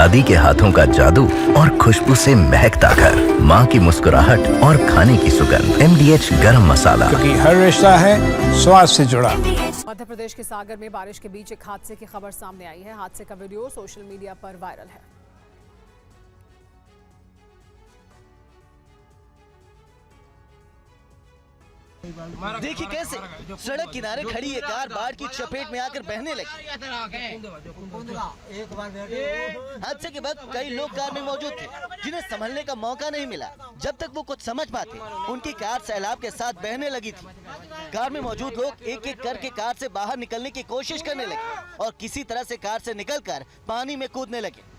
दादी के हाथों का जादू और खुशबू से महकता घर, माँ की मुस्कुराहट और खाने की सुगंध। MDH गरम मसाला, क्योंकि हर रिश्ता है स्वाद से जुड़ा। मध्य प्रदेश के सागर में बारिश के बीच एक हादसे की खबर सामने आई है। हादसे का वीडियो सोशल मीडिया पर वायरल है। देखिए कैसे सड़क किनारे खड़ी एक कार बाढ़ की चपेट में आकर बहने लगी। हादसे के बाद कई लोग कार में मौजूद थे, जिन्हें संभलने का मौका नहीं मिला। जब तक वो कुछ समझ पाते, उनकी कार सैलाब के साथ बहने लगी थी। कार में मौजूद लोग एक एक करके कार से बाहर निकलने की कोशिश करने लगे और किसी तरह से कार से निकलकर पानी में कूदने लगे।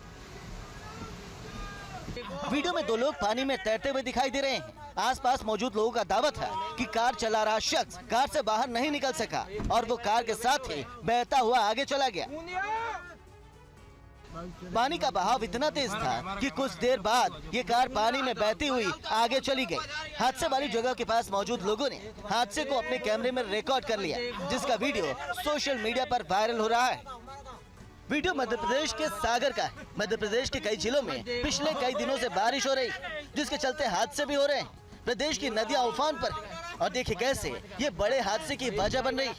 वीडियो में दो लोग पानी में तैरते हुए दिखाई दे रहे हैं। आसपास मौजूद लोगों का दावा था कि कार चला रहा शख्स कार से बाहर नहीं निकल सका और वो कार के साथ ही बहता हुआ आगे चला गया। पानी का बहाव इतना तेज था कि कुछ देर बाद ये कार पानी में बहती हुई आगे चली गई। हादसे वाली जगह के पास मौजूद लोगों ने हादसे को अपने कैमरे में रिकॉर्ड कर लिया, जिसका वीडियो सोशल मीडिया पर वायरल हो रहा है। वीडियो मध्य प्रदेश के सागर का है। मध्य प्रदेश के कई जिलों में पिछले कई दिनों से बारिश हो रही, जिसके चलते हादसे भी हो रहे हैं। प्रदेश की नदियां उफान पर हैं और देखिए कैसे ये बड़े हादसे की वजह बन रही।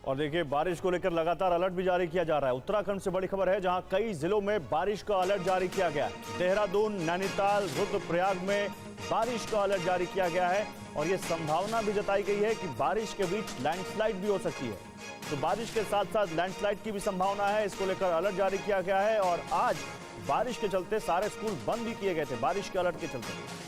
और देखिए बारिश को लेकर लगातार अलर्ट भी जारी किया जा रहा है। उत्तराखंड से बड़ी खबर है, जहां कई जिलों में बारिश का अलर्ट जारी किया गया है। देहरादून, नैनीताल, रुद्रप्रयाग में बारिश का अलर्ट जारी किया गया है और ये संभावना भी जताई गई है कि बारिश के बीच लैंडस्लाइड भी हो सकती है। तो बारिश के साथ साथ लैंडस्लाइड की भी संभावना है, इसको लेकर अलर्ट जारी किया गया है। और आज बारिश के चलते सारे स्कूल बंद भी किए गए थे, बारिश के अलर्ट के चलते।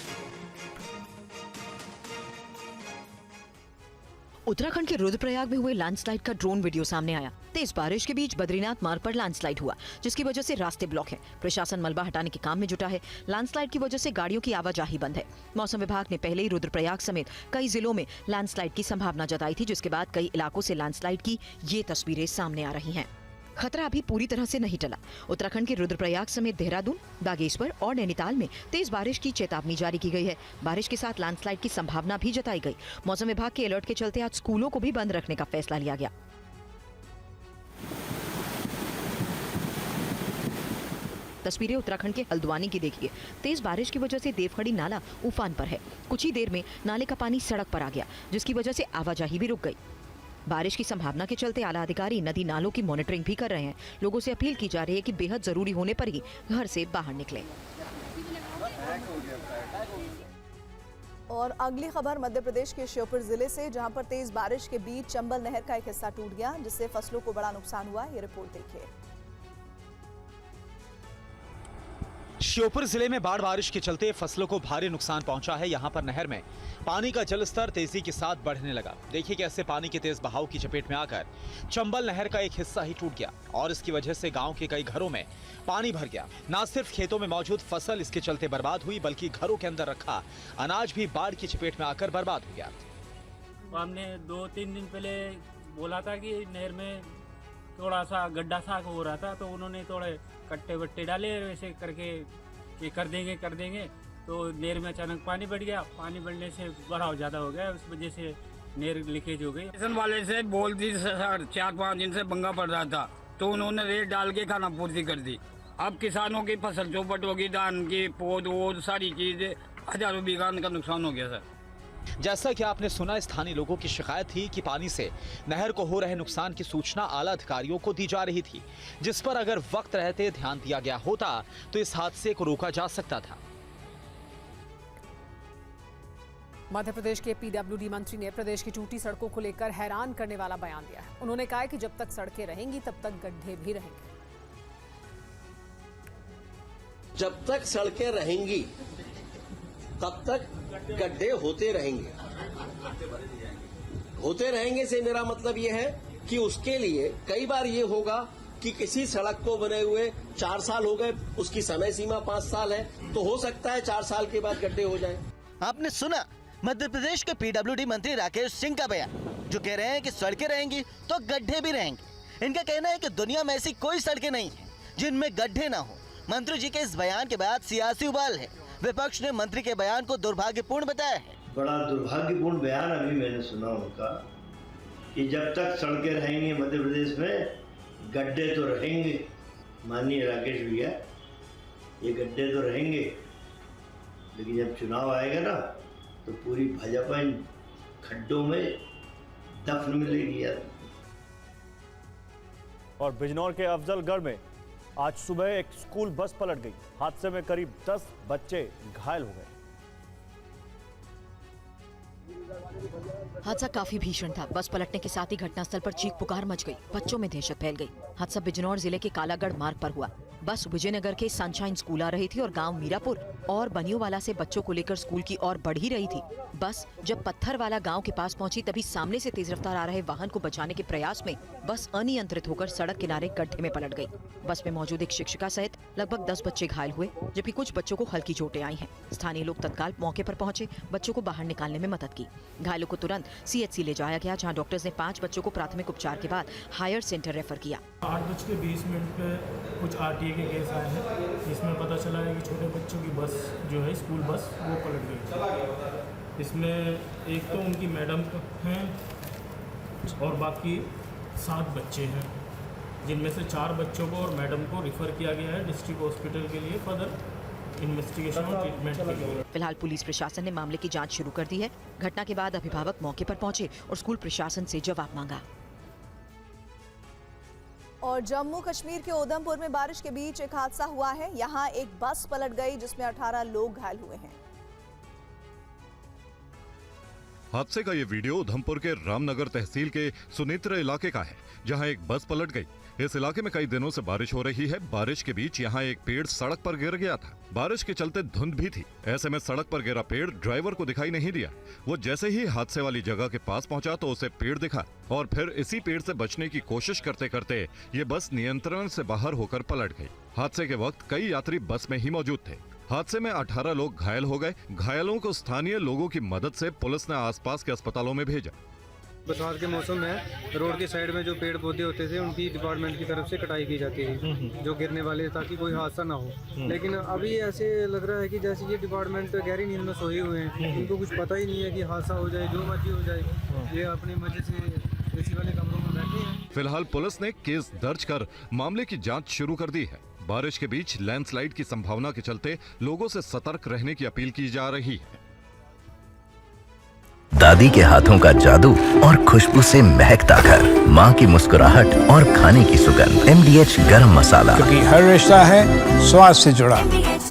उत्तराखंड के रुद्रप्रयाग में हुए लैंडस्लाइड का ड्रोन वीडियो सामने आया। तेज बारिश के बीच बद्रीनाथ मार्ग पर लैंडस्लाइड हुआ, जिसकी वजह से रास्ते ब्लॉक हैं। प्रशासन मलबा हटाने के काम में जुटा है। लैंडस्लाइड की वजह से गाड़ियों की आवाजाही बंद है। मौसम विभाग ने पहले ही रुद्रप्रयाग समेत कई जिलों में लैंडस्लाइड की संभावना जताई थी, जिसके बाद कई इलाकों से लैंडस्लाइड की ये तस्वीरें सामने आ रही हैं। खतरा अभी पूरी तरह से नहीं टला। उत्तराखंड के रुद्रप्रयाग समेत देहरादून, बागेश्वर और नैनीताल में तेज बारिश की चेतावनी जारी की गई है। बारिश के साथ लैंडस्लाइड की संभावना भी जताई गई। मौसम विभाग के अलर्ट के चलते आज स्कूलों को भी बंद रखने का फैसला लिया गया। तस्वीरें उत्तराखंड के हल्द्वानी की देखिए। तेज बारिश की वजह से देवखड़ी नाला उफान पर है। कुछ ही देर में नाले का पानी सड़क पर आ गया, जिसकी वजह से आवाजाही भी रुक गई। बारिश की संभावना के चलते आला अधिकारी नदी नालों की मॉनिटरिंग भी कर रहे हैं। लोगों से अपील की जा रही है कि बेहद जरूरी होने पर ही घर से बाहर निकलें। और अगली खबर मध्य प्रदेश के श्योपुर जिले से, जहां पर तेज बारिश के बीच चंबल नहर का एक हिस्सा टूट गया, जिससे फसलों को बड़ा नुकसान हुआ। ये रिपोर्ट देखिए। श्योपुर जिले में बाढ़ बारिश के चलते फसलों को भारी नुकसान पहुंचा है। यहां पर नहर में पानी का जलस्तर तेजी के साथ बढ़ने लगा। देखिए कैसे पानी के तेज बहाव की चपेट में आकर चंबल नहर का एक हिस्सा ही टूट गया और इसकी वजह से गांव के कई घरों में पानी भर गया। न सिर्फ खेतों में मौजूद फसल इसके चलते बर्बाद हुई, बल्कि घरों के अंदर रखा अनाज भी बाढ़ की चपेट में आकर बर्बाद हो गया। हमने 2-3 दिन पहले बोला था कि नहर में थोड़ा सा गड्ढा सा हो रहा था, तो उन्होंने थोड़े कट्टे वट्टे डाले, वैसे करके ये कर देंगे। तो नहर में अचानक पानी बढ़ गया। पानी बढ़ने से बढ़ाव ज़्यादा हो गया, उस वजह से नहर लीकेज हो गई। स्टेशन वाले से बोल दी सर, 4-5 दिन से पंगा पड़ रहा था, तो उन्होंने रेट डाल के खाना पूर्ति कर दी। अब किसानों की फसल चौपट होगी, धान की पौध वोध सारी चीज़ें, हजारों बीघा का नुकसान हो गया सर। जैसा कि आपने सुना, स्थानीय लोगों की शिकायत थी कि पानी से नहर को हो रहे नुकसान की सूचना आला अधिकारियों को दी जा रही थी, जिस पर अगर वक्त रहते ध्यान दिया गया होता तो इस हादसे को रोका जा सकता था। मध्य प्रदेश के PWD मंत्री ने प्रदेश की टूटी सड़कों को लेकर हैरान करने वाला बयान दिया है। उन्होंने कहा कि जब तक सड़कें रहेंगी तब तक गड्ढे भी रहेंगे। जब तक सड़कें रहेंगी तब तक गड्ढे होते रहेंगे से मेरा मतलब ये है कि उसके लिए कई बार ये होगा कि किसी सड़क को बने हुए 4 साल हो गए, उसकी समय सीमा 5 साल है, तो हो सकता है 4 साल के बाद गड्ढे हो जाएं। आपने सुना मध्य प्रदेश के PWD मंत्री राकेश सिंह का बयान, जो कह रहे हैं कि सड़कें रहेंगी तो गड्ढे भी रहेंगे। इनका कहना है कि दुनिया में ऐसी कोई सड़कें नहीं है जिनमें गड्ढे ना हो। मंत्री जी के इस बयान के बाद सियासी उबाल है। विपक्ष ने मंत्री के बयान को दुर्भाग्यपूर्ण बताया है। बड़ा दुर्भाग्यपूर्ण बयान अभी मैंने सुना उनका कि जब तक सड़कें रहेंगी मध्य प्रदेश में गड्ढे तो रहेंगे माननीय राकेश भैया, ये गड्ढे तो रहेंगे, लेकिन जब चुनाव आएगा ना तो पूरी भाजपा इन खड्डों में दफन मिलेगी यार। और बिजनौर के अफजलगढ़ में आज सुबह एक स्कूल बस पलट गई। हादसे में करीब 10 बच्चे घायल हो गए। हादसा काफी भीषण था। बस पलटने के साथ ही घटनास्थल पर चीख पुकार मच गई, बच्चों में दहशत फैल गई। हादसा बिजनौर जिले के कालागढ़ मार्ग पर हुआ। बस विजयनगर के सनशाइन स्कूल आ रही थी और गांव मीरापुर और बनियोवाला से बच्चों को लेकर स्कूल की ओर बढ़ ही रही थी। बस जब पत्थरवाला गांव के पास पहुंची तभी सामने से तेज रफ्तार आ रहे वाहन को बचाने के प्रयास में बस अनियंत्रित होकर सड़क किनारे गड्ढे में पलट गई। बस में मौजूद एक शिक्षिका सहित लगभग 10 बच्चे घायल हुए, जबकि कुछ बच्चों को हल्की चोटें आई हैं। स्थानीय लोग तत्काल मौके पर पहुंचे, बच्चों को बाहर निकालने में मदद की। घायलों को तुरंत CHC ले जाया गया, जहां डॉक्टर्स ने 5 बच्चों को प्राथमिक उपचार के बाद हायर सेंटर रेफर किया। 8:20 पे कुछ RTA के केस आए हैं, इसमें पता चला है कि छोटे बच्चों की बस जो है स्कूल बस वो पलट गई। इसमें एक तो उनकी मैडम हैं और बाकी 7 बच्चे हैं, जिनमें से 4 बच्चों को और मैडम को रिफ़र किया गया है डिस्ट्रिक्ट हॉस्पिटल के लिए फर्दर इन्वेस्टिगेशन और ट्रीटमेंट के लिए। फिलहाल पुलिस प्रशासन ने मामले की जांच शुरू कर दी है। घटना के बाद अभिभावक मौके पर पहुंचे और स्कूल प्रशासन से जवाब मांगा। और जम्मू कश्मीर के उधमपुर में बारिश के बीच एक हादसा हुआ है। यहाँ एक बस पलट गई जिसमें 18 लोग घायल हुए हैं। हादसे का ये वीडियो उधमपुर के रामनगर तहसील के सुनेत्र इलाके का है, जहां एक बस पलट गई। इस इलाके में कई दिनों से बारिश हो रही है। बारिश के बीच यहां एक पेड़ सड़क पर गिर गया था। बारिश के चलते धुंध भी थी। ऐसे में सड़क पर गिरा पेड़ ड्राइवर को दिखाई नहीं दिया। वो जैसे ही हादसे वाली जगह के पास पहुंचा तो उसे पेड़ दिखा और फिर इसी पेड़ से बचने की कोशिश करते करते ये बस नियंत्रण से बाहर होकर पलट गई। हादसे के वक्त कई यात्री बस में ही मौजूद थे। हादसे में 18 लोग घायल हो गए। घायलों को स्थानीय लोगों की मदद से पुलिस ने आसपास के अस्पतालों में भेजा। बरसात के मौसम में रोड के साइड में जो पेड़ पौधे होते थे उनकी डिपार्टमेंट की तरफ से कटाई की जाती है जो गिरने वाले, ताकि कोई हादसा ना हो। लेकिन अभी ऐसे लग रहा है कि जैसे ये डिपार्टमेंट गहरी नींद में सोए हुए हैं, इनको कुछ पता ही नहीं है कि हादसा हो जाए, जो मर्जी हो जाए। ये अपने मजे से एसी वाले कमरों में बैठे हैं। फिलहाल पुलिस ने केस दर्ज कर मामले की जाँच शुरू कर दी है। बारिश के बीच लैंडस्लाइड की संभावना के चलते लोगों से सतर्क रहने की अपील की जा रही है। दादी के हाथों का जादू और खुशबू से महकता घर, माँ की मुस्कुराहट और खाने की सुगंध। MDH गरम मसाला, क्योंकि हर रिश्ता है स्वाद से जुड़ा।